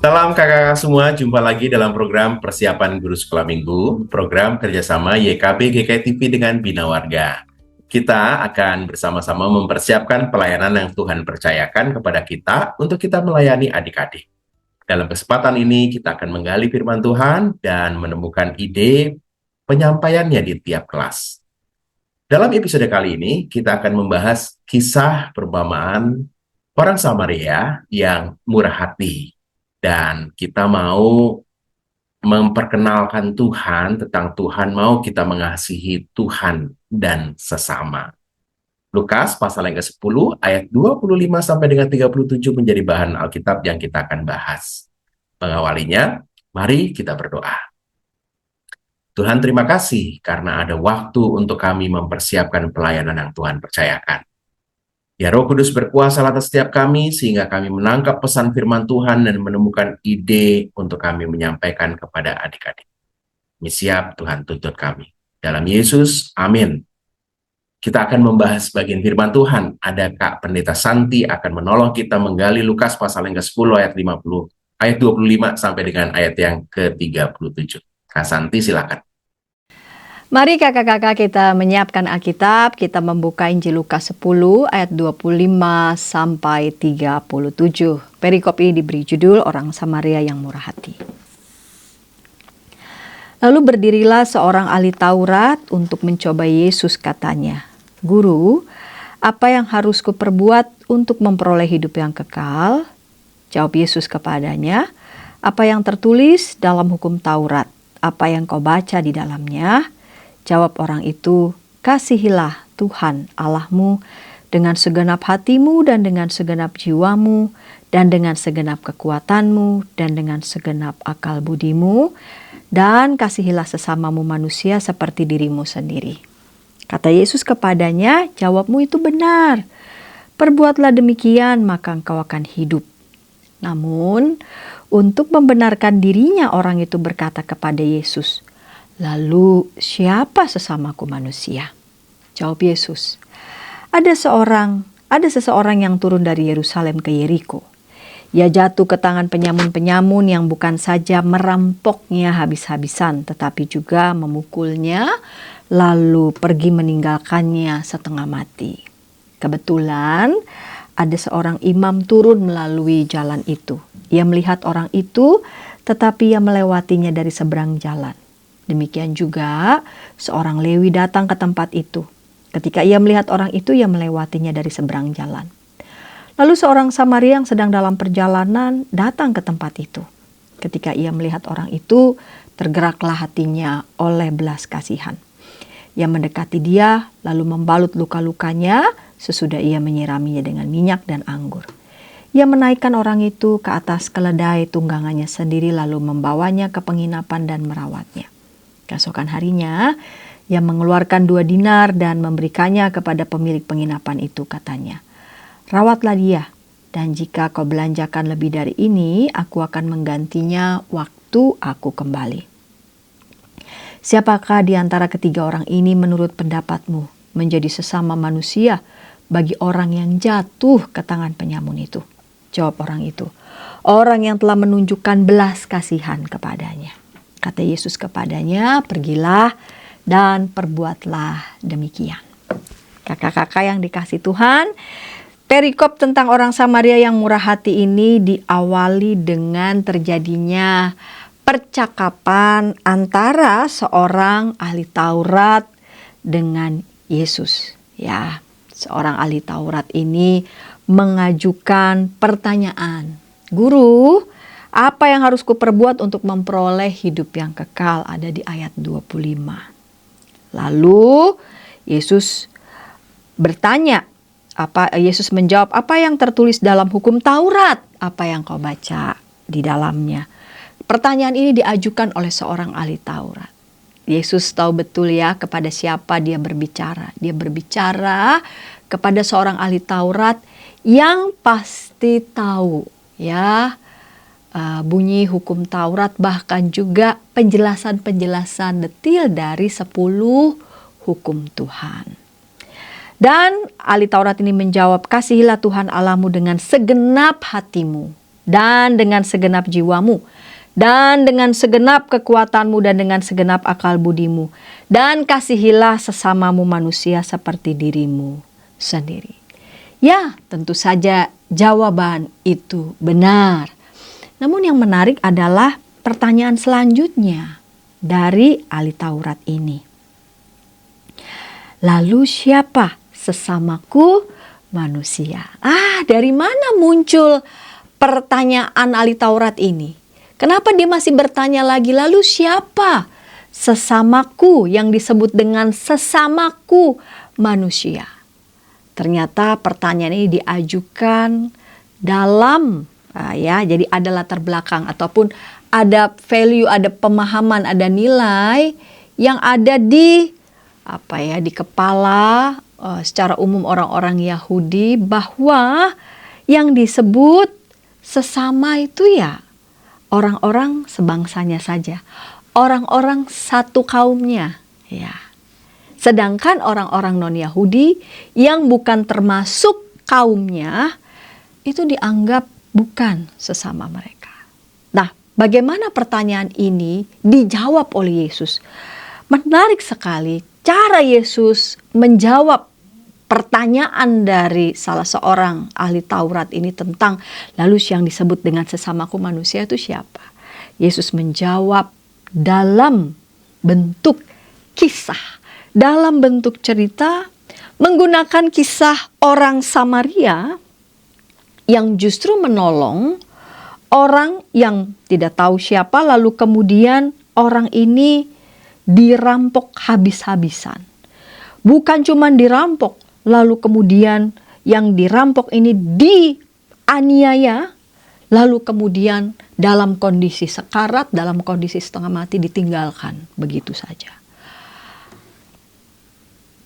Salam kakak-kakak semua, jumpa lagi dalam program Persiapan Guru Sekolah Minggu, program kerjasama YKB GKI TV dengan Bina Warga. Kita akan bersama-sama mempersiapkan pelayanan yang Tuhan percayakan kepada kita untuk kita melayani adik-adik. Dalam kesempatan ini, kita akan menggali firman Tuhan dan menemukan ide penyampaiannya di tiap kelas. Dalam episode kali ini, kita akan membahas kisah perumpamaan orang Samaria yang murah hati. Dan kita mau memperkenalkan Tuhan, tentang Tuhan, mau kita mengasihi Tuhan dan sesama. Lukas pasal yang ke-10 ayat 25 sampai dengan 37 menjadi bahan Alkitab yang kita akan bahas. Mengawalinya, mari kita berdoa. Tuhan, terima kasih karena ada waktu untuk kami mempersiapkan pelayanan yang Tuhan percayakan. Ya Roh Kudus berkuasa atas setiap kami sehingga kami menangkap pesan firman Tuhan dan menemukan ide untuk kami menyampaikan kepada adik-adik. Siap Tuhan tuntut kami. Dalam Yesus, amin. Kita akan membahas bagian firman Tuhan. Ada Kak Pendeta Santi akan menolong kita menggali Lukas pasal yang ke-10 ayat 25 sampai dengan ayat yang ke-37. Kak Santi silakan. Mari kakak-kakak kita menyiapkan Alkitab, kita membuka Injil Lukas 10 ayat 25 sampai 37. Perikop ini diberi judul Orang Samaria yang Murah Hati. Lalu berdirilah seorang ahli Taurat untuk mencoba Yesus, katanya, "Guru, apa yang harus kuperbuat untuk memperoleh hidup yang kekal?" Jawab Yesus kepadanya, "Apa yang tertulis dalam hukum Taurat? Apa yang kau baca di dalamnya?" Jawab orang itu, "Kasihilah Tuhan Allahmu dengan segenap hatimu dan dengan segenap jiwamu dan dengan segenap kekuatanmu dan dengan segenap akal budimu, dan kasihilah sesamamu manusia seperti dirimu sendiri." Kata Yesus kepadanya, "Jawabmu itu benar. Perbuatlah demikian, maka engkau akan hidup." Namun, untuk membenarkan dirinya, orang itu berkata kepada Yesus, "Lalu siapa sesamaku manusia?" Jawab Yesus, ada seseorang yang turun dari Yerusalem ke Yeriko. Ia jatuh ke tangan penyamun-penyamun yang bukan saja merampoknya habis-habisan, tetapi juga memukulnya, lalu pergi meninggalkannya setengah mati. Kebetulan ada seorang imam turun melalui jalan itu. Ia melihat orang itu, tetapi ia melewatinya dari seberang jalan. Demikian juga seorang Lewi datang ke tempat itu. Ketika ia melihat orang itu, ia melewatinya dari seberang jalan. Lalu seorang Samaria yang sedang dalam perjalanan datang ke tempat itu. Ketika ia melihat orang itu, tergeraklah hatinya oleh belas kasihan. Ia mendekati dia, lalu membalut luka-lukanya sesudah ia menyiraminya dengan minyak dan anggur. Ia menaikkan orang itu ke atas keledai tunggangannya sendiri, lalu membawanya ke penginapan dan merawatnya. Keesokan harinya, ia mengeluarkan 2 dinar dan memberikannya kepada pemilik penginapan itu, katanya, "Rawatlah dia, dan jika kau belanjakan lebih dari ini, aku akan menggantinya waktu aku kembali." Siapakah di antara ketiga orang ini menurut pendapatmu menjadi sesama manusia bagi orang yang jatuh ke tangan penyamun itu? Jawab orang itu, "Orang yang telah menunjukkan belas kasihan kepadanya." Kata Yesus kepadanya, "Pergilah dan perbuatlah demikian." Kakak-kakak yang dikasih Tuhan, perikop tentang orang Samaria yang murah hati ini diawali dengan terjadinya percakapan antara seorang ahli Taurat dengan Yesus. Ya, seorang ahli Taurat ini mengajukan pertanyaan, "Guru, apa yang harus kuperbuat untuk memperoleh hidup yang kekal?" Ada di ayat 25. Lalu Yesus bertanya, Yesus menjawab, "Apa yang tertulis dalam hukum Taurat? Apa yang kau baca di dalamnya?" Pertanyaan ini diajukan oleh seorang ahli Taurat. Yesus tahu betul ya kepada siapa dia berbicara. Dia berbicara kepada seorang ahli Taurat yang pasti tahu ya bunyi hukum Taurat, bahkan juga penjelasan-penjelasan detil dari 10 hukum Tuhan. Dan ahli Taurat ini menjawab, "Kasihilah Tuhan Allahmu dengan segenap hatimu dan dengan segenap jiwamu, dan dengan segenap kekuatanmu, dan dengan segenap akal budimu. Dan kasihilah sesamamu manusia seperti dirimu sendiri. Ya, tentu saja jawaban itu benar. Namun yang menarik adalah pertanyaan selanjutnya dari ahli Taurat ini. Lalu siapa sesamaku manusia? Dari mana muncul pertanyaan ahli Taurat ini? Kenapa dia masih bertanya lagi, lalu siapa sesamaku yang disebut dengan sesamaku manusia? Ternyata pertanyaan ini diajukan dalam jadi ada latar belakang ataupun ada value, ada pemahaman, ada nilai yang ada di di kepala secara umum orang-orang Yahudi, bahwa yang disebut sesama itu ya orang-orang sebangsanya saja, orang-orang satu kaumnya, ya. Sedangkan orang-orang non-Yahudi yang bukan termasuk kaumnya itu dianggap bukan sesama mereka. Nah, bagaimana pertanyaan ini dijawab oleh Yesus? Menarik sekali cara Yesus menjawab pertanyaan dari salah seorang ahli Taurat ini tentang lalu yang disebut dengan sesamaku manusia itu siapa? Yesus menjawab dalam bentuk kisah, dalam bentuk cerita, menggunakan kisah orang Samaria yang justru menolong orang yang tidak tahu siapa, lalu kemudian orang ini dirampok habis-habisan. Bukan cuma dirampok, lalu kemudian yang dirampok ini dianiaya, lalu kemudian dalam kondisi sekarat, dalam kondisi setengah mati ditinggalkan begitu saja.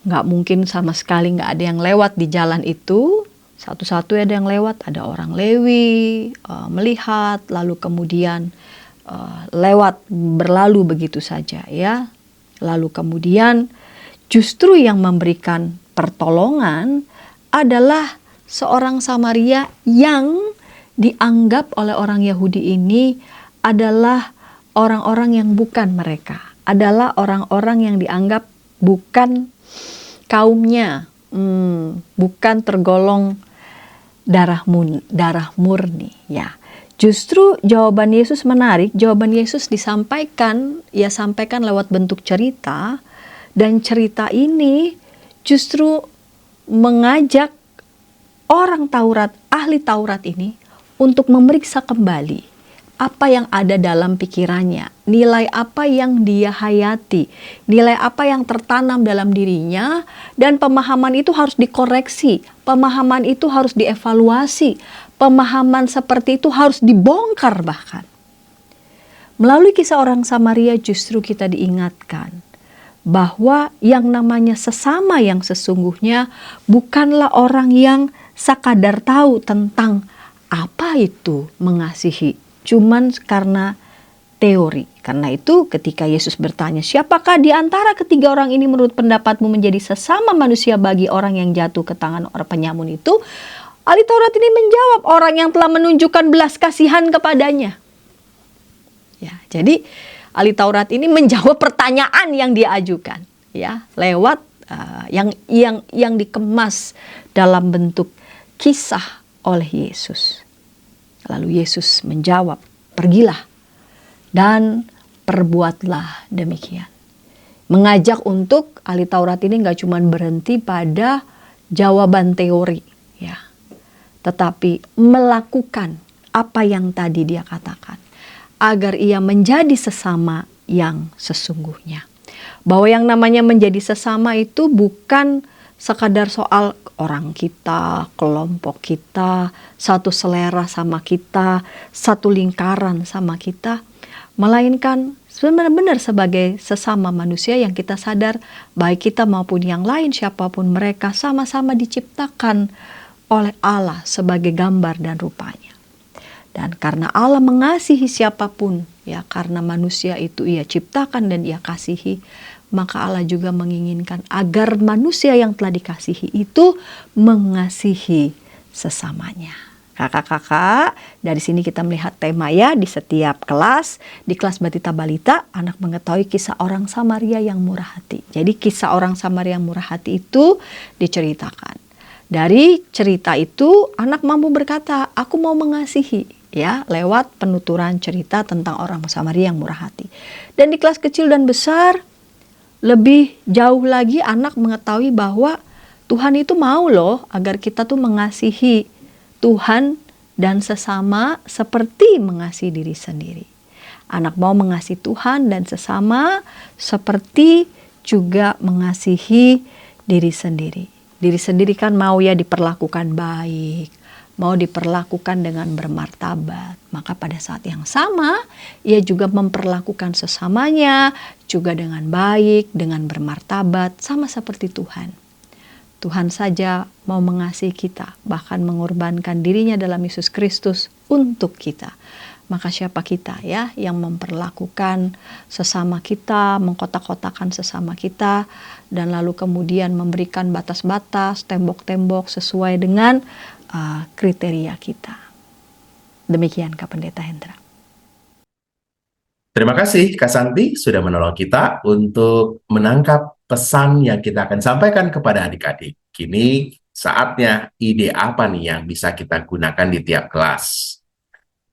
Nggak mungkin sama sekali nggak ada yang lewat di jalan itu. Satu-satu ada yang lewat, ada orang Lewi melihat, lalu kemudian lewat berlalu begitu saja, ya. Lalu kemudian justru yang memberikan pertolongan adalah seorang Samaria yang dianggap oleh orang Yahudi ini adalah orang-orang yang bukan mereka, adalah orang-orang yang dianggap bukan kaumnya, bukan tergolong darah murni, ya. Justru jawaban Yesus menarik. Jawaban Yesus disampaikan, ia sampaikan lewat bentuk cerita, dan cerita ini justru mengajak orang Taurat, ahli Taurat ini untuk memeriksa kembali apa yang ada dalam pikirannya, nilai apa yang dia hayati, nilai apa yang tertanam dalam dirinya, dan pemahaman itu harus dikoreksi, pemahaman itu harus dievaluasi, pemahaman seperti itu harus dibongkar bahkan. Melalui kisah orang Samaria justru kita diingatkan bahwa yang namanya sesama yang sesungguhnya bukanlah orang yang sekadar tahu tentang apa itu mengasihi, cuman karena teori. Karena itu ketika Yesus bertanya, siapakah di antara ketiga orang ini menurut pendapatmu menjadi sesama manusia bagi orang yang jatuh ke tangan orang penyamun itu? Ahli Taurat ini menjawab, orang yang telah menunjukkan belas kasihan kepadanya. Ya, jadi ahli Taurat ini menjawab pertanyaan yang diajukan, ya, lewat yang dikemas dalam bentuk kisah oleh Yesus. Lalu Yesus menjawab, pergilah dan perbuatlah demikian. Mengajak untuk ahli Taurat ini gak cuma berhenti pada jawaban teori, ya, tetapi melakukan apa yang tadi dia katakan, agar ia menjadi sesama yang sesungguhnya. Bahwa yang namanya menjadi sesama itu bukan sekadar soal orang kita, kelompok kita, satu selera sama kita, satu lingkaran sama kita, melainkan benar-benar sebagai sesama manusia yang kita sadar baik kita maupun yang lain, siapapun mereka, sama-sama diciptakan oleh Allah sebagai gambar dan rupanya. Dan karena Allah mengasihi siapapun, ya, karena manusia itu ia ciptakan dan ia kasihi, maka Allah juga menginginkan agar manusia yang telah dikasihi itu mengasihi sesamanya. Kakak-kakak, dari sini kita melihat tema ya, di setiap kelas, di kelas Batita Balita, anak mengetahui kisah orang Samaria yang murah hati. Jadi kisah orang Samaria yang murah hati itu diceritakan. Dari cerita itu, anak mampu berkata, aku mau mengasihi, ya, lewat penuturan cerita tentang orang Samaria yang murah hati. Dan di kelas kecil dan besar, lebih jauh lagi anak mengetahui bahwa Tuhan itu mau loh agar kita tuh mengasihi Tuhan dan sesama seperti mengasihi diri sendiri. Anak mau mengasihi Tuhan dan sesama seperti juga mengasihi diri sendiri. Diri sendiri kan mau ya diperlakukan baik, mau diperlakukan dengan bermartabat. Maka pada saat yang sama, ia juga memperlakukan sesamanya juga dengan baik, dengan bermartabat, sama seperti Tuhan. Tuhan saja mau mengasihi kita, bahkan mengorbankan dirinya dalam Yesus Kristus untuk kita. Maka siapa kita ya yang memperlakukan sesama kita, mengkotak-kotakan sesama kita, dan lalu kemudian memberikan batas-batas, tembok-tembok sesuai dengan kriteria kita. Demikian Kak Pendeta Hendra. Terima kasih Kak Santi sudah menolong kita untuk menangkap pesan yang kita akan sampaikan kepada adik-adik. Kini saatnya ide apa nih yang bisa kita gunakan di tiap kelas.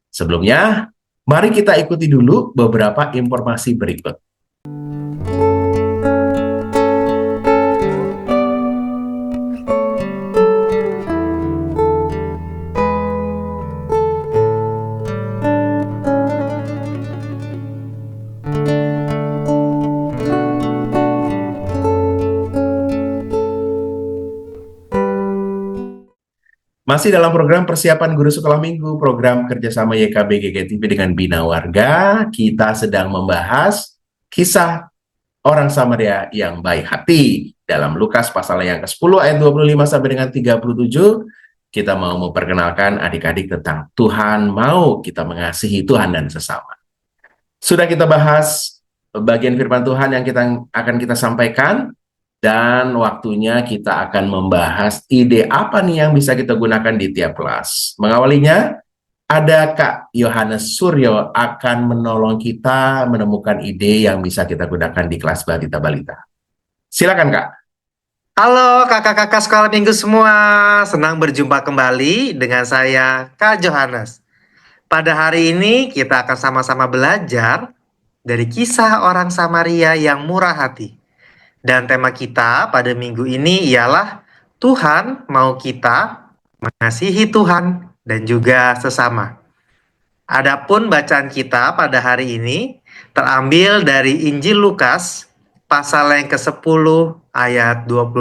Sebelumnya, mari kita ikuti dulu beberapa informasi berikut. Masih dalam program persiapan guru sekolah minggu, program kerjasama YKB GKTV dengan Bina Warga, kita sedang membahas kisah orang Samaria yang baik hati. Dalam Lukas pasal yang ke-10 ayat 25 sampai dengan 37, kita mau memperkenalkan adik-adik tentang Tuhan mau kita mengasihi Tuhan dan sesama. Sudah kita bahas bagian firman Tuhan yang akan kita sampaikan, dan waktunya kita akan membahas ide apa nih yang bisa kita gunakan di tiap kelas. Mengawalinya, ada Kak Yohanes Suryo akan menolong kita menemukan ide yang bisa kita gunakan di kelas Batita Balita. Silakan Kak. Halo kakak-kakak sekolah minggu semua, senang berjumpa kembali dengan saya Kak Yohanes. Pada hari ini kita akan sama-sama belajar dari kisah orang Samaria yang murah hati. Dan tema kita pada minggu ini ialah Tuhan mau kita mengasihi Tuhan dan juga sesama. Adapun bacaan kita pada hari ini terambil dari Injil Lukas pasal yang ke-10 ayat 25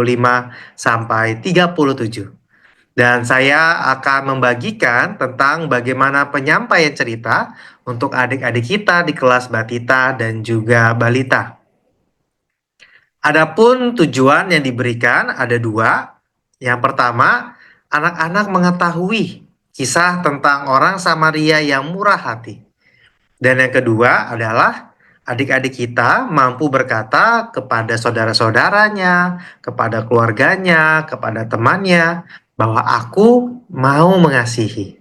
sampai 37. Dan saya akan membagikan tentang bagaimana penyampaian cerita untuk adik-adik kita di kelas Batita dan juga Balita. Adapun tujuan yang diberikan ada dua. Yang pertama, anak-anak mengetahui kisah tentang orang Samaria yang murah hati. Dan yang kedua adalah adik-adik kita mampu berkata kepada saudara-saudaranya, kepada keluarganya, kepada temannya, bahwa aku mau mengasihi.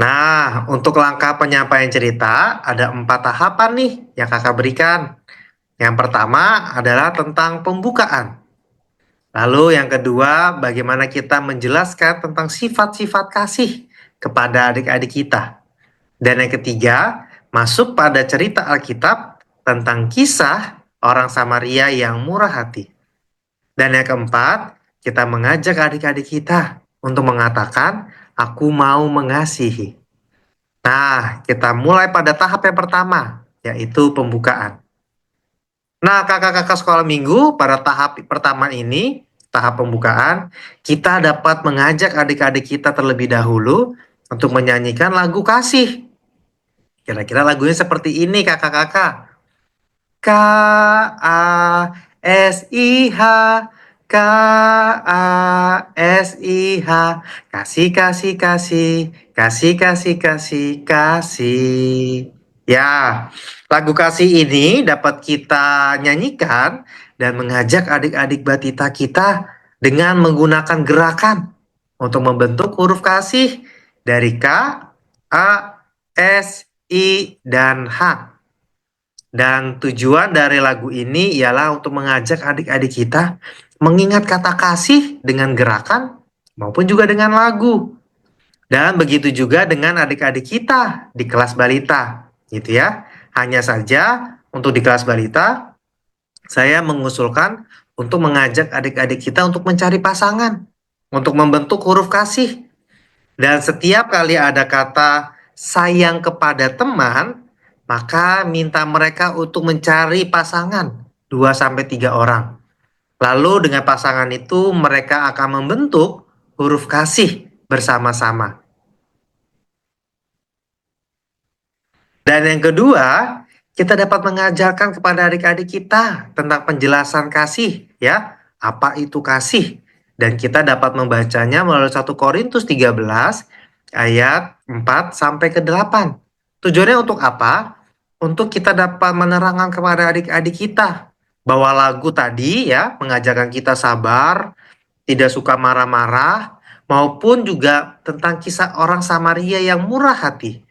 Nah, untuk langkah penyampaian cerita, ada 4 tahapan nih yang kakak berikan. Yang pertama adalah tentang pembukaan. Lalu yang kedua, bagaimana kita menjelaskan tentang sifat-sifat kasih kepada adik-adik kita. Dan yang ketiga, masuk pada cerita Alkitab tentang kisah orang Samaria yang murah hati. Dan yang keempat, kita mengajak adik-adik kita untuk mengatakan, aku mau mengasihi. Nah, kita mulai pada tahap yang pertama, yaitu pembukaan. Nah, kakak-kakak sekolah minggu, pada tahap pertama ini, tahap pembukaan, kita dapat mengajak adik-adik kita terlebih dahulu untuk menyanyikan lagu kasih. Kira-kira lagunya seperti ini, kakak-kakak. K-A-S-I-H, K-A-S-I-H, kasih, kasih, kasih, kasih, kasih, kasih, kasih. Ya, lagu kasih ini dapat kita nyanyikan dan mengajak adik-adik batita kita dengan menggunakan gerakan. untuk membentuk huruf kasih dari K, A, S, I, dan H. Dan tujuan dari lagu ini ialah untuk mengajak adik-adik kita mengingat kata kasih dengan gerakan maupun juga dengan lagu. Dan begitu juga dengan adik-adik kita di kelas balita, gitu ya. Hanya saja untuk di kelas balita, saya mengusulkan untuk mengajak adik-adik kita untuk mencari pasangan, untuk membentuk huruf kasih. Dan setiap kali ada kata sayang kepada teman, maka minta mereka untuk mencari pasangan 2 sampai 3 orang. Lalu dengan pasangan itu mereka akan membentuk huruf kasih bersama-sama. Dan yang kedua, kita dapat mengajarkan kepada adik-adik kita tentang penjelasan kasih, ya. Apa itu kasih? Dan kita dapat membacanya melalui 1 Korintus 13 ayat 4 sampai ke 8. Tujuannya untuk apa? Untuk kita dapat menerangkan kepada adik-adik kita bahwa lagu tadi ya mengajarkan kita sabar, tidak suka marah-marah, maupun juga tentang kisah orang Samaria yang murah hati.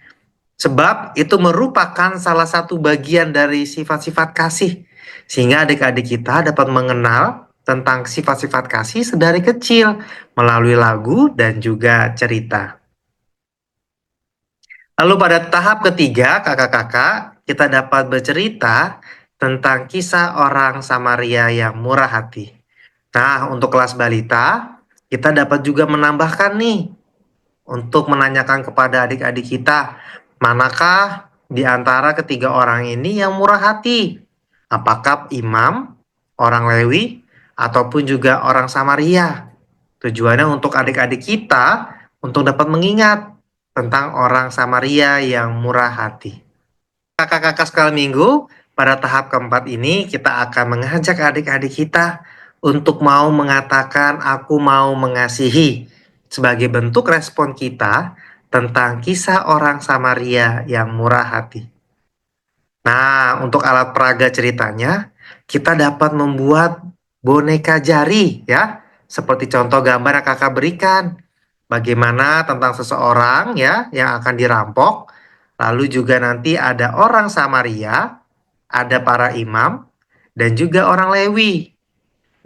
Sebab itu merupakan salah satu bagian dari sifat-sifat kasih. Sehingga adik-adik kita dapat mengenal tentang sifat-sifat kasih sedari kecil melalui lagu dan juga cerita. Lalu pada tahap ketiga, kakak-kakak, kita dapat bercerita tentang kisah orang Samaria yang murah hati. Nah, untuk kelas balita, kita dapat juga menambahkan nih untuk menanyakan kepada adik-adik kita, manakah di antara ketiga orang ini yang murah hati? Apakah imam, orang Lewi, ataupun juga orang Samaria? Tujuannya untuk adik-adik kita untuk dapat mengingat tentang orang Samaria yang murah hati. Kakak-kakak sekalian minggu, pada tahap keempat ini kita akan mengajak adik-adik kita untuk mau mengatakan aku mau mengasihi sebagai bentuk respon kita tentang kisah orang Samaria yang murah hati. Nah, untuk alat peraga ceritanya, kita dapat membuat boneka jari ya, seperti contoh gambar yang kakak berikan. Bagaimana tentang seseorang ya yang akan dirampok, lalu juga nanti ada orang Samaria, ada para imam, dan juga orang Lewi.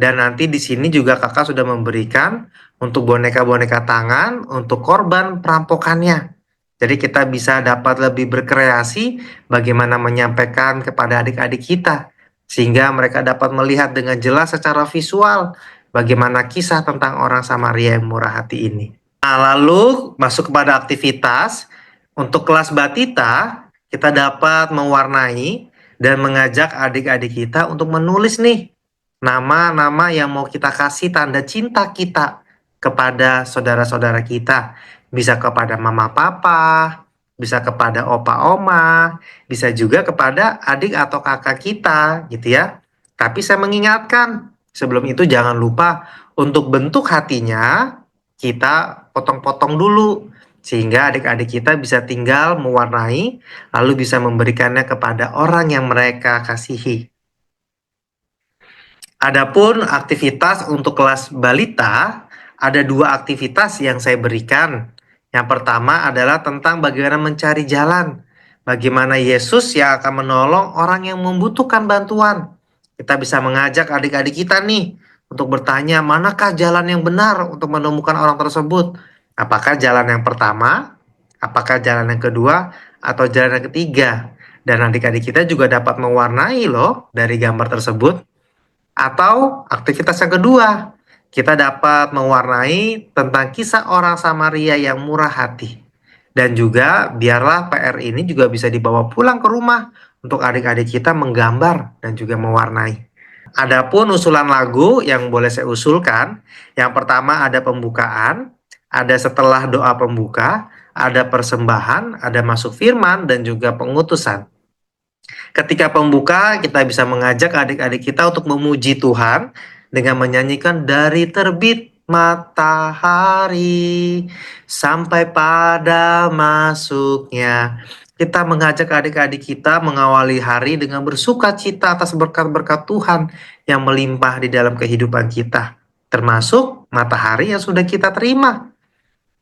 Dan nanti di sini juga kakak sudah memberikan untuk boneka-boneka tangan untuk korban perampokannya. Jadi kita bisa dapat lebih berkreasi bagaimana menyampaikan kepada adik-adik kita. Sehingga mereka dapat melihat dengan jelas secara visual bagaimana kisah tentang orang Samaria yang murah hati ini. Nah, lalu masuk kepada aktivitas. Untuk kelas batita, kita dapat mewarnai dan mengajak adik-adik kita untuk menulis nih nama-nama yang mau kita kasih tanda cinta kita kepada saudara-saudara kita. Bisa kepada mama papa, bisa kepada opa oma, bisa juga kepada adik atau kakak kita gitu ya. Tapi saya mengingatkan, sebelum itu jangan lupa untuk bentuk hatinya kita potong-potong dulu. Sehingga adik-adik kita bisa tinggal mewarnai, lalu bisa memberikannya kepada orang yang mereka kasihi. Adapun aktivitas untuk kelas balita, ada 2 aktivitas yang saya berikan. Yang pertama adalah tentang bagaimana mencari jalan. Bagaimana Yesus yang akan menolong orang yang membutuhkan bantuan. Kita bisa mengajak adik-adik kita nih untuk bertanya manakah jalan yang benar untuk menemukan orang tersebut. Apakah jalan yang pertama, apakah jalan yang kedua, atau jalan yang ketiga. Dan adik-adik kita juga dapat mewarnai loh dari gambar tersebut. Atau aktivitas yang kedua, kita dapat mewarnai tentang kisah orang Samaria yang murah hati. Dan juga biarlah PR ini juga bisa dibawa pulang ke rumah untuk adik-adik kita menggambar dan juga mewarnai. Adapun usulan lagu yang boleh saya usulkan, yang pertama ada pembukaan, ada setelah doa pembuka, ada persembahan, ada masuk firman, dan juga pengutusan. Ketika pembuka, kita bisa mengajak adik-adik kita untuk memuji Tuhan dengan menyanyikan dari terbit matahari sampai pada masuknya. Kita mengajak adik-adik kita mengawali hari dengan bersuka cita atas berkat-berkat Tuhan yang melimpah di dalam kehidupan kita. Termasuk matahari yang sudah kita terima.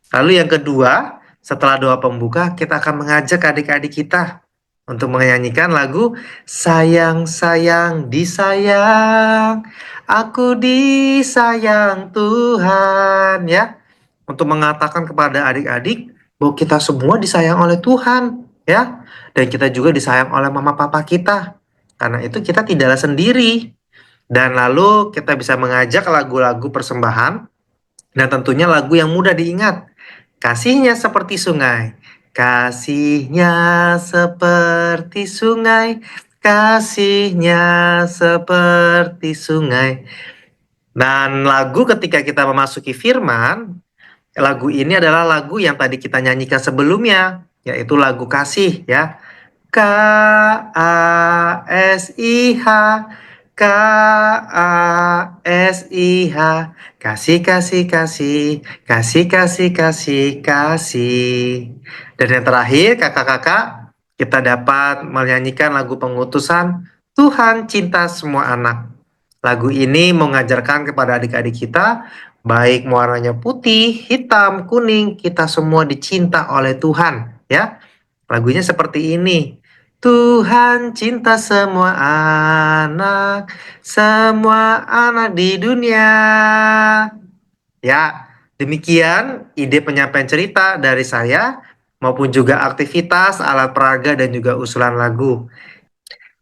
Lalu yang kedua, setelah doa pembuka, kita akan mengajak adik-adik kita untuk menyanyikan lagu Sayang, Sayang, Disayang, Aku disayang Tuhan, ya. Untuk mengatakan kepada adik-adik bahwa kita semua disayang oleh Tuhan, ya. Dan kita juga disayang oleh mama papa kita. Karena itu kita tidaklah sendiri. Dan lalu kita bisa mengajak lagu-lagu persembahan dan tentunya lagu yang mudah diingat. Kasihnya seperti sungai, kasihnya seperti sungai, kasihnya seperti sungai. Dan lagu ketika kita memasuki firman, lagu ini adalah lagu yang tadi kita nyanyikan sebelumnya, yaitu lagu kasih, ya. K-A-S-I-H, K-A-S-I-H, kasih, kasih, kasih, kasih, kasih, kasih, kasih. Dan yang terakhir, kakak-kakak, kita dapat menyanyikan lagu pengutusan Tuhan Cinta Semua Anak. Lagu ini mengajarkan kepada adik-adik kita, baik warnanya putih, hitam, kuning, kita semua dicinta oleh Tuhan, ya. Lagunya seperti ini. Tuhan cinta semua anak di dunia. Ya, demikian ide penyampaian cerita dari saya, maupun juga aktivitas, alat peraga, dan juga usulan lagu.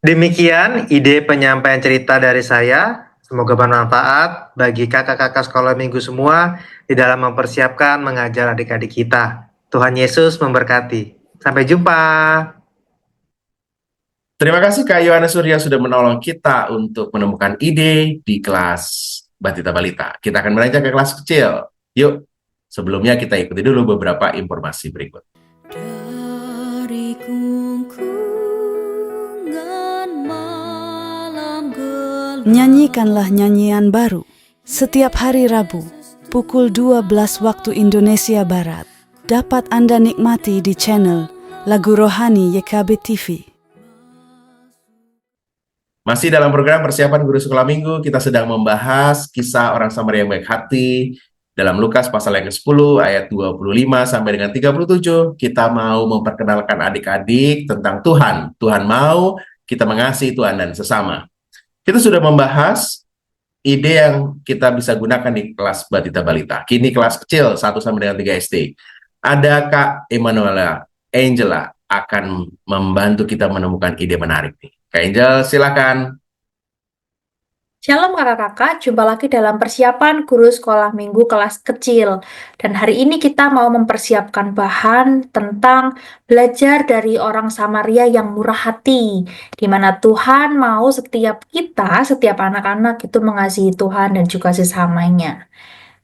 Demikian ide penyampaian cerita dari saya. Semoga bermanfaat bagi kakak-kakak sekolah minggu semua di dalam mempersiapkan mengajar adik-adik kita. Tuhan Yesus memberkati. Sampai jumpa. Terima kasih Kak Yohanes Surya sudah menolong kita untuk menemukan ide di kelas Batita Balita. Kita akan beranjak ke kelas kecil. Yuk, sebelumnya kita ikuti dulu beberapa informasi berikut. Dari gungkungan malam gelap. Nyanyikanlah nyanyian baru setiap hari Rabu pukul 12 waktu Indonesia Barat. Dapat Anda nikmati di channel Lagu Rohani YKB TV. Masih dalam program persiapan guru sekolah minggu, kita sedang membahas kisah orang Samaria yang baik hati dalam Lukas pasal yang ke-10 ayat 25 sampai dengan 37. Kita mau memperkenalkan adik-adik tentang Tuhan. Tuhan mau kita mengasihi Tuhan dan sesama. Kita sudah membahas ide yang kita bisa gunakan di kelas Batita Balita. Kini kelas kecil 1 sampai dengan 3 SD. Ada Kak Emanuela Angela akan membantu kita menemukan ide menarik nih. Kak Angel, silakan. Shalom kakak-kakak, jumpa lagi dalam persiapan guru sekolah minggu kelas kecil. Dan hari ini kita mau mempersiapkan bahan tentang belajar dari orang Samaria yang murah hati. Di mana Tuhan mau setiap kita, setiap anak-anak itu mengasihi Tuhan dan juga sesamanya.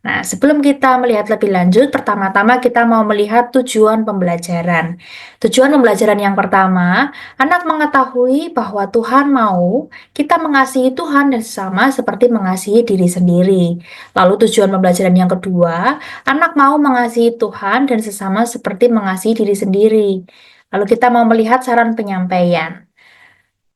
Nah, sebelum kita melihat lebih lanjut, pertama-tama kita mau melihat tujuan pembelajaran. Tujuan pembelajaran yang pertama, anak mengetahui bahwa Tuhan mau kita mengasihi Tuhan dan sesama seperti mengasihi diri sendiri. Lalu tujuan pembelajaran yang kedua, anak mau mengasihi Tuhan dan sesama seperti mengasihi diri sendiri. Lalu kita mau melihat saran penyampaian.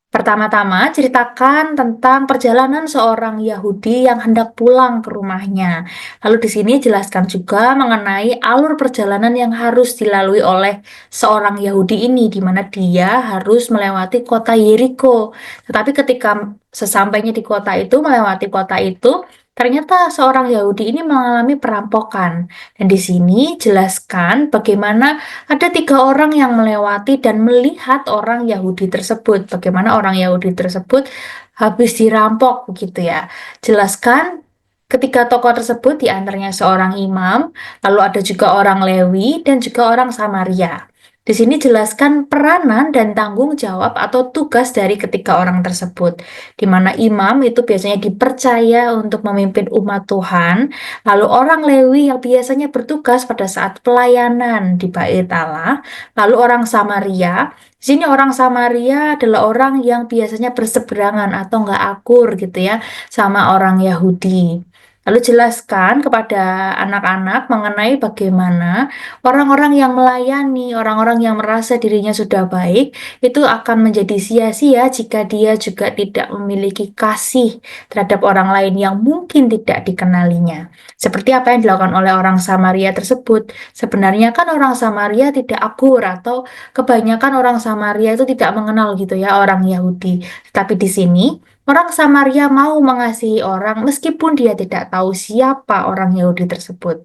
Pertama-tama, ceritakan tentang perjalanan seorang Yahudi yang hendak pulang ke rumahnya. Lalu di sini jelaskan juga mengenai alur perjalanan yang harus dilalui oleh seorang Yahudi ini, di mana dia harus melewati kota Yeriko. Tetapi ketika sesampainya di kota itu, melewati kota itu, ternyata seorang Yahudi ini mengalami perampokan. Dan di sini jelaskan bagaimana ada 3 orang yang melewati dan melihat orang Yahudi tersebut. Bagaimana orang Yahudi tersebut habis dirampok begitu ya. Jelaskan ketiga tokoh tersebut di antaranya seorang imam, lalu ada juga orang Lewi dan juga orang Samaria. Di sini jelaskan peranan dan tanggung jawab atau tugas dari ketiga orang tersebut. Di mana imam itu biasanya dipercaya untuk memimpin umat Tuhan, lalu orang Lewi yang biasanya bertugas pada saat pelayanan di Bait Allah, lalu orang Samaria. Di sini orang Samaria adalah orang yang biasanya berseberangan atau nggak akur gitu ya sama orang Yahudi. Lalu jelaskan kepada anak-anak mengenai bagaimana orang-orang yang melayani, orang-orang yang merasa dirinya sudah baik, itu akan menjadi sia-sia jika dia juga tidak memiliki kasih terhadap orang lain yang mungkin tidak dikenalinya. Seperti apa yang dilakukan oleh orang Samaria tersebut. Sebenarnya kan orang Samaria tidak akur, atau kebanyakan orang Samaria itu tidak mengenal gitu ya orang Yahudi. Tapi di sini orang Samaria mau mengasihi orang meskipun dia tidak tahu siapa orang Yahudi tersebut.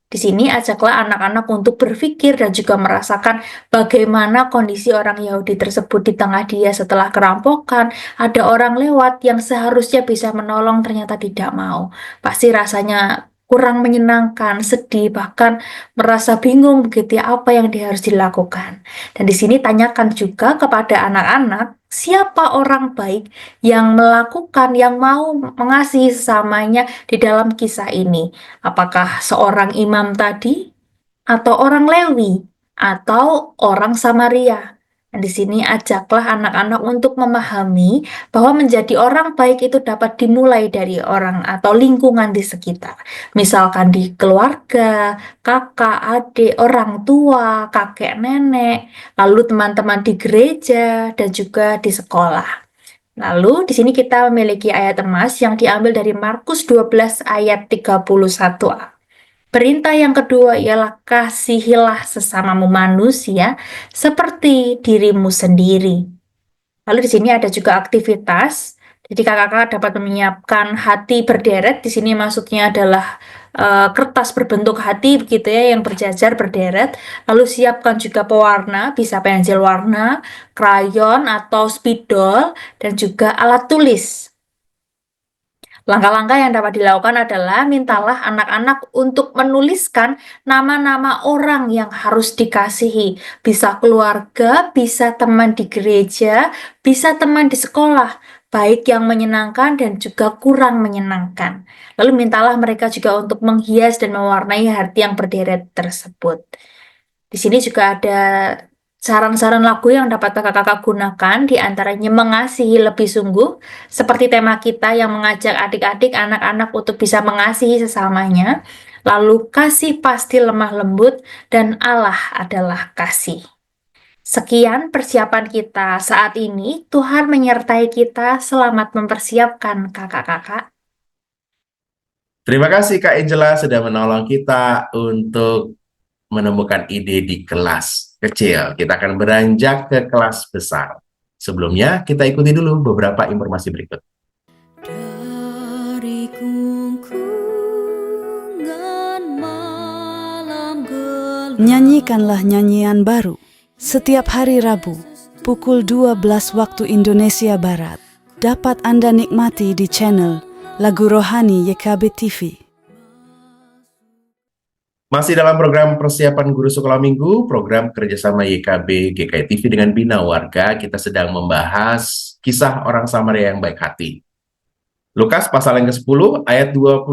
Di sini ajaklah anak-anak untuk berpikir dan juga merasakan bagaimana kondisi orang Yahudi tersebut di tengah dia setelah kerampokan. Ada orang lewat yang seharusnya bisa menolong ternyata tidak mau. Pasti rasanya kurang menyenangkan, sedih, bahkan merasa bingung begitu ya apa yang dia harus dilakukan. Dan di sini tanyakan juga kepada anak-anak, siapa orang baik yang melakukan, yang mau mengasihi sesamanya di dalam kisah ini. Apakah seorang imam tadi, atau orang Lewi, atau orang Samaria? Dan di sini ajaklah anak-anak untuk memahami bahwa menjadi orang baik itu dapat dimulai dari orang atau lingkungan di sekitar. Misalkan di keluarga, kakak, adik, orang tua, kakek, nenek, lalu teman-teman di gereja, dan juga di sekolah. Lalu di sini kita memiliki ayat emas yang diambil dari Markus 12 ayat 31a. Perintah yang kedua ialah kasihilah sesamamu manusia seperti dirimu sendiri. Lalu di sini ada juga aktivitas. Jadi kakak-kakak dapat menyiapkan hati berderet. Di sini maksudnya adalah kertas berbentuk hati begitu ya yang berjajar berderet. Lalu siapkan juga pewarna, bisa pensil warna, krayon atau spidol, dan juga alat tulis. Langkah-langkah yang dapat dilakukan adalah mintalah anak-anak untuk menuliskan nama-nama orang yang harus dikasihi. Bisa keluarga, bisa teman di gereja, bisa teman di sekolah, baik yang menyenangkan dan juga kurang menyenangkan. Lalu mintalah mereka juga untuk menghias dan mewarnai hati yang berderet tersebut. Di sini juga ada saran-saran lagu yang dapat kakak-kakak gunakan, di antaranya mengasihi lebih sungguh, seperti tema kita yang mengajak adik-adik, anak-anak untuk bisa mengasihi sesamanya. Lalu kasih pasti lemah lembut, dan Allah adalah kasih. Sekian persiapan kita saat ini. Tuhan menyertai kita. Selamat mempersiapkan kakak-kakak. Terima kasih Kak Angela sudah menolong kita untuk menemukan ide di kelas kecil. Kita akan beranjak ke kelas besar. Sebelumnya, kita ikuti dulu beberapa informasi berikut. Dari gungkungan malam gelap. Nyanyikanlah nyanyian baru setiap hari Rabu pukul 12 waktu Indonesia Barat. Dapat Anda nikmati di channel Lagu Rohani YKB TV. Masih dalam program persiapan guru sekolah minggu, program kerjasama YKB GKI TV dengan Bina Warga, kita sedang membahas kisah orang Samaria yang baik hati. Lukas pasal yang ke-10 ayat 25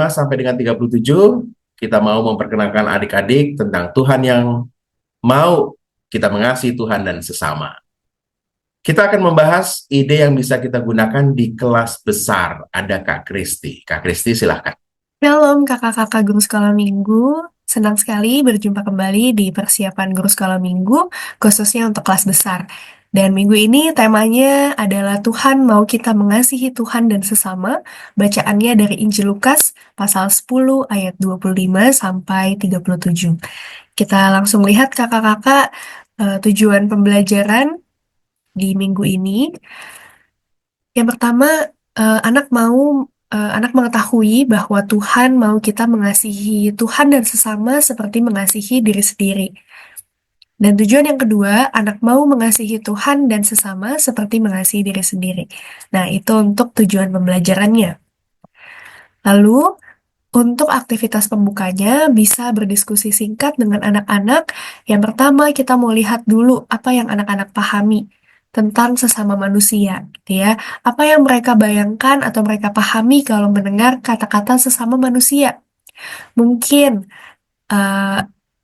sampai dengan 37, kita mau memperkenalkan adik-adik tentang Tuhan yang mau kita mengasihi Tuhan dan sesama. Kita akan membahas ide yang bisa kita gunakan di kelas besar. Ada Kak Kristi. Kak Kristi silahkan. Shalom kakak-kakak guru sekolah minggu, senang sekali berjumpa kembali di persiapan guru sekolah minggu, khususnya untuk kelas besar. Dan minggu ini temanya adalah Tuhan mau kita mengasihi Tuhan dan sesama, bacaannya dari Injil Lukas pasal 10 ayat 25 sampai 37. Kita langsung lihat kakak-kakak tujuan pembelajaran di minggu ini. Yang pertama, anak mengetahui bahwa Tuhan mau kita mengasihi Tuhan dan sesama seperti mengasihi diri sendiri. Dan tujuan yang kedua, anak mau mengasihi Tuhan dan sesama seperti mengasihi diri sendiri. Nah, itu untuk tujuan pembelajarannya. Lalu, untuk aktivitas pembukanya bisa berdiskusi singkat dengan anak-anak. Yang pertama, kita mau lihat dulu apa yang anak-anak pahami tentang sesama manusia, gitu ya. Apa yang mereka bayangkan atau mereka pahami kalau mendengar kata-kata sesama manusia. Mungkin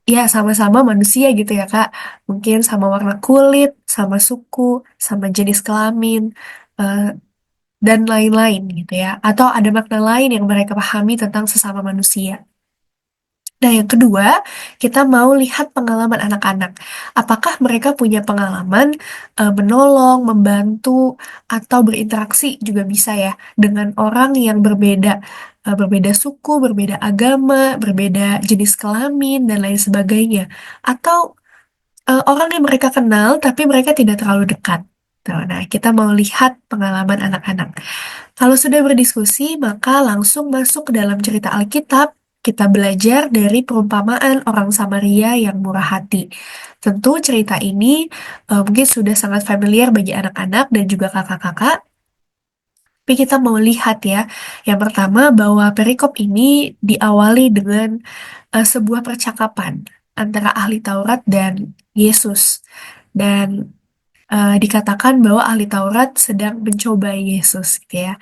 ya sama-sama manusia gitu ya Kak. Mungkin sama warna kulit, sama suku, sama jenis kelamin, dan lain-lain gitu ya. Atau ada makna lain yang mereka pahami tentang sesama manusia. Nah, yang kedua, kita mau lihat pengalaman anak-anak. Apakah mereka punya pengalaman menolong, membantu, atau berinteraksi juga bisa ya dengan orang yang berbeda, berbeda suku, berbeda agama, berbeda jenis kelamin, dan lain sebagainya. Atau orang yang mereka kenal tapi mereka tidak terlalu dekat. Tuh, nah, kita mau lihat pengalaman anak-anak. Kalau sudah berdiskusi, maka langsung masuk ke dalam cerita Alkitab. Kita belajar dari perumpamaan orang Samaria yang murah hati. Tentu cerita ini mungkin sudah sangat familiar bagi anak-anak dan juga kakak-kakak. Tapi kita mau lihat ya, yang pertama bahwa perikop ini diawali dengan sebuah percakapan antara ahli Taurat dan Yesus. Dan dikatakan bahwa ahli Taurat sedang mencoba Yesus, gitu ya.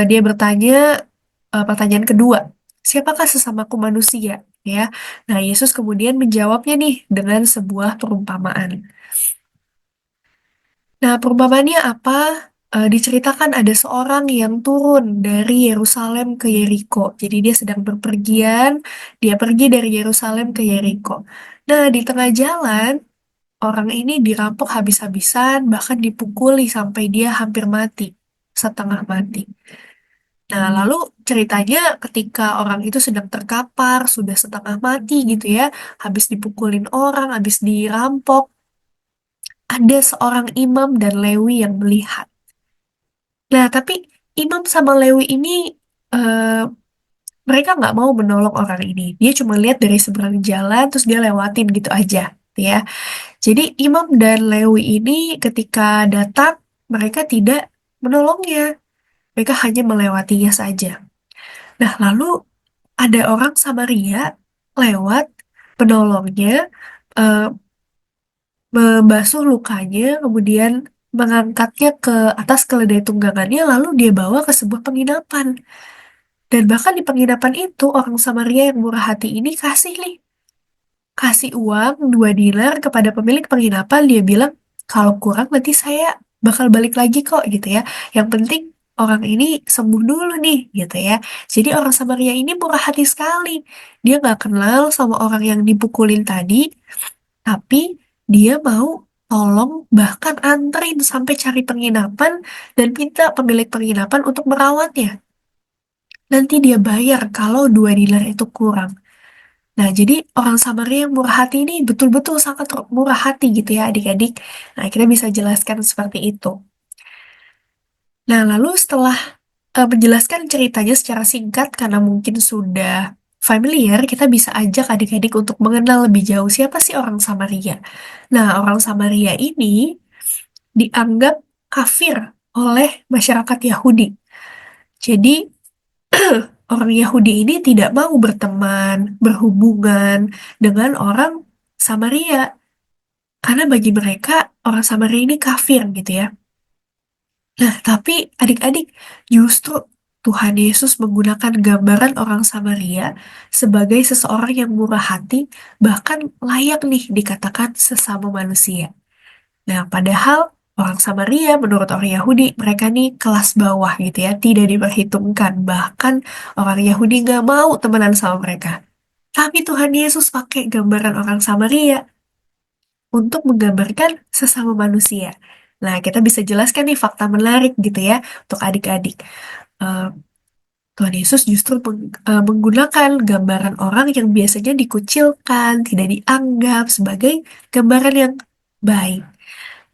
Dia bertanya pertanyaan kedua, siapakah sesamaku manusia? Ya, nah Yesus kemudian menjawabnya nih dengan sebuah perumpamaan. Nah, perumpamaannya apa? Diceritakan ada seorang yang turun dari Yerusalem ke Yeriko. Jadi dia sedang berpergian, dia pergi dari Yerusalem ke Yeriko. Nah, di tengah jalan, orang ini dirampok habis-habisan, bahkan dipukuli sampai dia hampir mati, setengah mati. Nah, lalu ceritanya ketika orang itu sedang terkapar, sudah setengah mati gitu ya, habis dipukulin orang, habis dirampok, ada seorang imam dan Lewi yang melihat. Nah, tapi imam sama Lewi ini eh, mereka nggak mau menolong orang ini. Dia cuma lihat dari seberang jalan, terus dia lewatin gitu aja, gitu ya. Jadi imam dan Lewi ini ketika datang, mereka tidak menolongnya. Mereka hanya melewatinya saja. Nah, lalu ada orang Samaria lewat menolongnya, eh, membasuh lukanya, kemudian mengangkatnya ke atas keledai tunggangannya, lalu dia bawa ke sebuah penginapan. Dan bahkan di penginapan itu, orang Samaria yang murah hati ini kasih uang 2 dinar kepada pemilik penginapan. Dia bilang, kalau kurang nanti saya bakal balik lagi kok gitu ya. Yang penting orang ini sembuh dulu nih gitu ya. Jadi orang Samaria ini murah hati sekali. Dia nggak kenal sama orang yang dipukulin tadi, tapi dia mau tolong bahkan anterin sampai cari penginapan dan minta pemilik penginapan untuk merawatnya. Nanti dia bayar kalau 2 dinar itu kurang. Nah, jadi orang Samaria yang murah hati ini betul-betul sangat murah hati gitu ya adik-adik. Nah, kita bisa jelaskan seperti itu. Nah, lalu setelah menjelaskan ceritanya secara singkat karena mungkin sudah familiar, kita bisa ajak adik-adik untuk mengenal lebih jauh siapa sih orang Samaria. Nah, orang Samaria ini dianggap kafir oleh masyarakat Yahudi. Jadi, orang Yahudi ini tidak mau berteman, berhubungan dengan orang Samaria. Karena bagi mereka, orang Samaria ini kafir gitu ya. Nah, tapi adik-adik, justru Tuhan Yesus menggunakan gambaran orang Samaria sebagai seseorang yang murah hati, bahkan layak nih dikatakan sesama manusia. Nah, padahal orang Samaria menurut orang Yahudi, mereka nih kelas bawah gitu ya, tidak diperhitungkan. Bahkan orang Yahudi nggak mau temenan sama mereka. Tapi Tuhan Yesus pakai gambaran orang Samaria untuk menggambarkan sesama manusia. Nah, kita bisa jelaskan nih fakta menarik gitu ya untuk adik-adik. Eh, Tuhan Yesus justru menggunakan gambaran orang yang biasanya dikucilkan, tidak dianggap sebagai gambaran yang baik.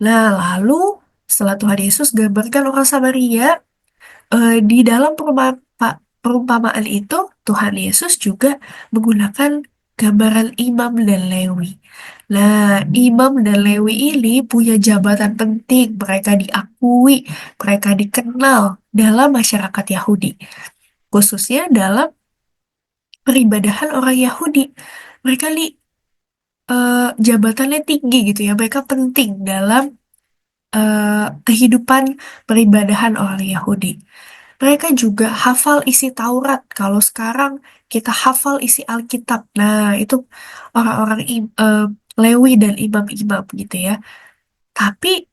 Nah, lalu setelah Tuhan Yesus gambarkan orang Samaria, di dalam perumpamaan itu, Tuhan Yesus juga menggunakan gambaran imam dan Lewi. Nah, imam dan Lewi ini punya jabatan penting. Mereka diakui, mereka dikenal dalam masyarakat Yahudi. Khususnya dalam peribadahan orang Yahudi. Mereka jabatannya tinggi gitu ya. Mereka penting dalam kehidupan peribadahan orang Yahudi. Mereka juga hafal isi Taurat. Kalau sekarang kita hafal isi Alkitab. Nah, itu orang-orang Lewi dan imam-imam gitu ya. Tapi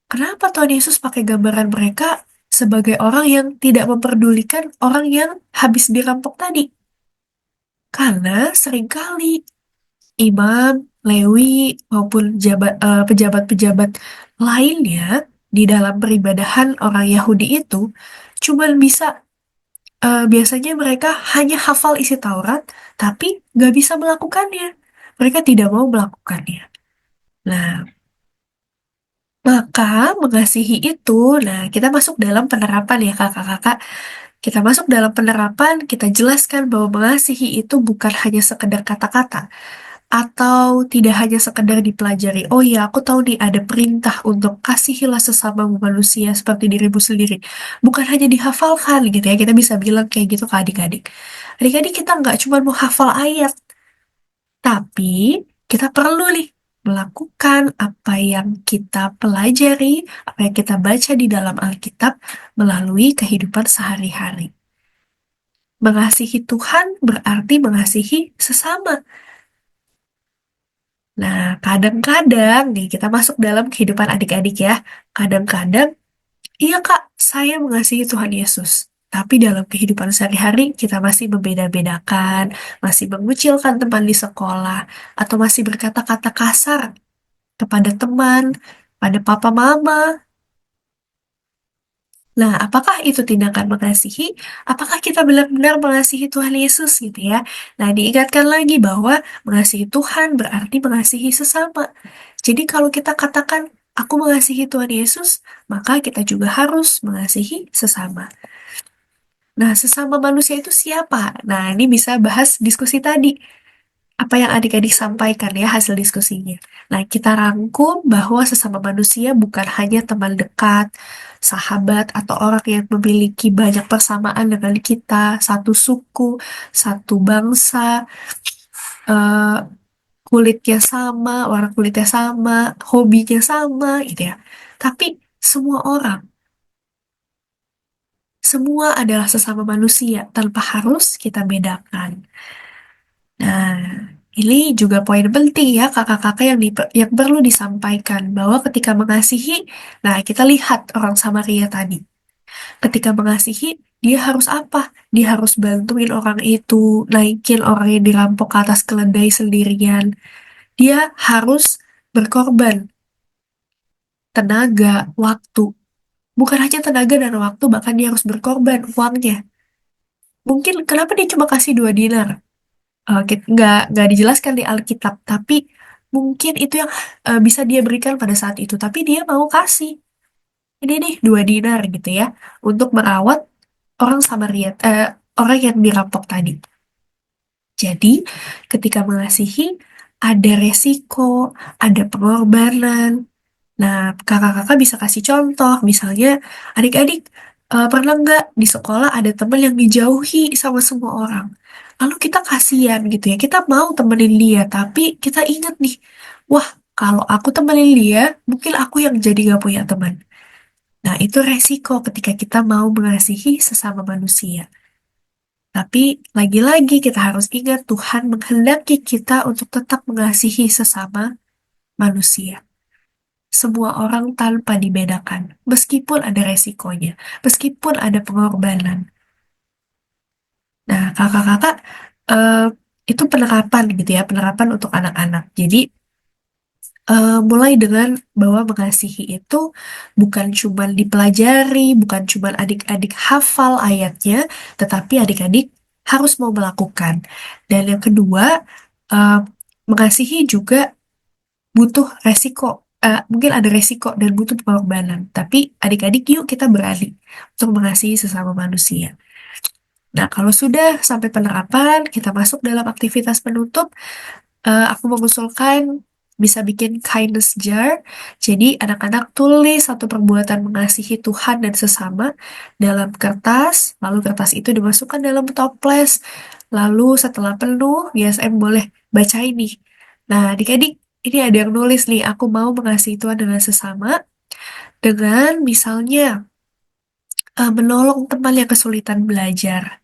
kenapa Tuhan Yesus pakai gambaran mereka sebagai orang yang tidak memperdulikan orang yang habis dirampok tadi? Karena seringkali imam, Lewi, maupun pejabat-pejabat lainnya di dalam peribadahan orang Yahudi itu cuma bisa biasanya mereka hanya hafal isi Taurat, tapi nggak bisa melakukannya. Mereka tidak mau melakukannya. Nah, maka mengasihi itu, nah kita masuk dalam penerapan ya kakak-kakak. Kita masuk dalam penerapan, kita jelaskan bahwa mengasihi itu bukan hanya sekedar kata-kata, atau tidak hanya sekedar dipelajari. Oh iya, aku tahu nih ada perintah untuk kasihilah sesama manusia seperti dirimu sendiri. Bukan hanya dihafalkan gitu ya, kita bisa bilang kayak gitu ke adik-adik. Adik-adik kita nggak cuma mau hafal ayat, tapi kita perlu nih melakukan apa yang kita pelajari, apa yang kita baca di dalam Alkitab melalui kehidupan sehari-hari. Mengasihi Tuhan berarti mengasihi sesama. Nah, kadang-kadang nih kita masuk dalam kehidupan adik-adik ya. Kadang-kadang, iya Kak, saya mengasihi Tuhan Yesus. Tapi dalam kehidupan sehari-hari kita masih membeda-bedakan, masih mengucilkan teman di sekolah, atau masih berkata-kata kasar kepada teman, pada papa mama. Nah, apakah itu tindakan mengasihi? Apakah kita benar-benar mengasihi Tuhan Yesus gitu ya? Nah, diingatkan lagi bahwa mengasihi Tuhan berarti mengasihi sesama. Jadi kalau kita katakan, aku mengasihi Tuhan Yesus, maka kita juga harus mengasihi sesama. Nah, sesama manusia itu siapa? Nah, ini bisa bahas diskusi tadi. Apa yang adik-adik sampaikan ya hasil diskusinya. Nah, kita rangkum bahwa sesama manusia bukan hanya teman dekat, sahabat, atau orang yang memiliki banyak persamaan dengan kita, satu suku, satu bangsa, eh, kulitnya sama, warna kulitnya sama, hobinya sama, gitu ya. Tapi semua orang, semua adalah sesama manusia tanpa harus kita bedakan. Nah, ini juga poin penting ya kakak-kakak yang perlu disampaikan bahwa ketika mengasihi, nah kita lihat orang Samaria tadi. Ketika mengasihi, dia harus apa? Dia harus bantuin orang itu, naikin orang yang dirampok ke atas keledai sendirian. Dia harus berkorban tenaga, waktu. Bukan hanya tenaga dan waktu, bahkan dia harus berkorban uangnya. Mungkin kenapa dia cuma kasih 2 dinar? Nggak dijelaskan di Alkitab, tapi mungkin itu yang bisa dia berikan pada saat itu. Tapi dia mau kasih ini nih 2 dinar gitu ya untuk merawat orang Samaria, orang yang dirampok tadi. Jadi ketika mengasihi ada resiko, ada pengorbanan. Nah, kakak-kakak bisa kasih contoh, misalnya adik-adik pernah nggak di sekolah ada teman yang dijauhi sama semua orang? Lalu kita kasihan gitu ya, kita mau temenin dia, tapi kita ingat nih, wah kalau aku temenin dia, mungkin aku yang jadi gak punya teman. Nah, itu resiko ketika kita mau mengasihi sesama manusia. Tapi lagi-lagi kita harus ingat Tuhan menghendaki kita untuk tetap mengasihi sesama manusia. Semua orang tanpa dibedakan, meskipun ada resikonya, meskipun ada pengorbanan. Nah, kakak-kakak, eh, itu penerapan gitu ya, penerapan untuk anak-anak. Jadi, mulai dengan bahwa mengasihi itu bukan cuma dipelajari, bukan cuma adik-adik hafal ayatnya, tetapi adik-adik harus mau melakukan. Dan yang kedua, eh, mengasihi juga butuh resiko. Mungkin ada resiko dan butuh pengorbanan. Tapi adik-adik yuk kita berani untuk mengasihi sesama manusia. Nah, kalau sudah sampai penerapan, kita masuk dalam aktivitas penutup. Aku mengusulkan bisa bikin kindness jar. Jadi anak-anak tulis satu perbuatan mengasihi Tuhan dan sesama dalam kertas. Lalu kertas itu dimasukkan dalam toples. Lalu setelah penuh, GSM boleh baca ini. Nah, adik-adik, ini ada yang nulis nih, aku mau mengasihi Tuhan dengan sesama. Dengan misalnya menolong teman yang kesulitan belajar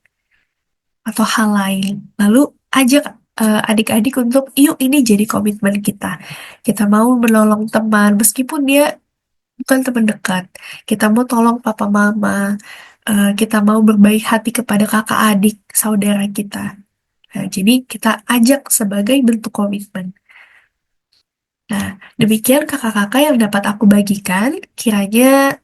atau hal lain. Lalu ajak adik-adik untuk yuk ini jadi komitmen kita. Kita mau menolong teman meskipun dia bukan teman dekat. Kita mau tolong papa mama, kita mau berbaik hati kepada kakak adik, saudara kita. Nah, jadi kita ajak sebagai bentuk komitmen. Nah, demikian kakak-kakak yang dapat aku bagikan. Kiranya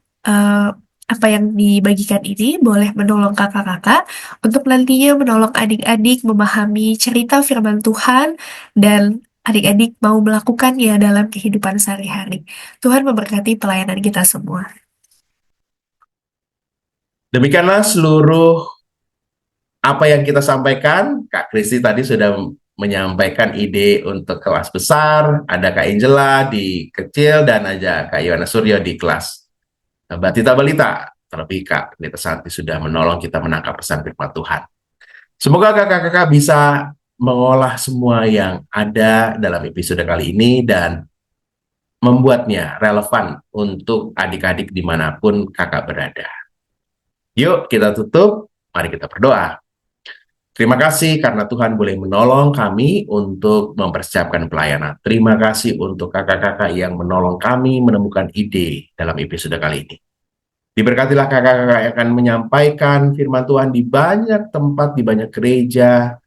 apa yang dibagikan ini boleh menolong kakak-kakak untuk nantinya menolong adik-adik memahami cerita firman Tuhan dan adik-adik mau melakukannya dalam kehidupan sehari-hari. Tuhan memberkati pelayanan kita semua. Demikianlah seluruh apa yang kita sampaikan. Kak Kristi tadi sudah menyampaikan ide untuk kelas besar, ada Kak Angela di kecil, dan ada Kak Yohana Suryo di kelas Batita Balita. Terlebih Kak Nita Santi sudah menolong kita menangkap pesan firman Tuhan. Semoga kakak-kakak bisa mengolah semua yang ada dalam episode kali ini dan membuatnya relevan untuk adik-adik dimanapun kakak berada. Yuk kita tutup, mari kita berdoa. Terima kasih karena Tuhan boleh menolong kami untuk mempersiapkan pelayanan. Terima kasih untuk kakak-kakak yang menolong kami menemukan ide dalam episode kali ini. Diberkatilah kakak-kakak yang akan menyampaikan firman Tuhan di banyak tempat, di banyak gereja.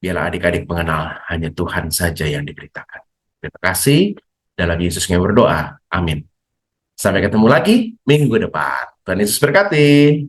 Biarlah adik-adik mengenal hanya Tuhan saja yang diberitakan. Terima kasih. Dalam Yesus kami berdoa. Amin. Sampai ketemu lagi minggu depan. Tuhan Yesus berkati.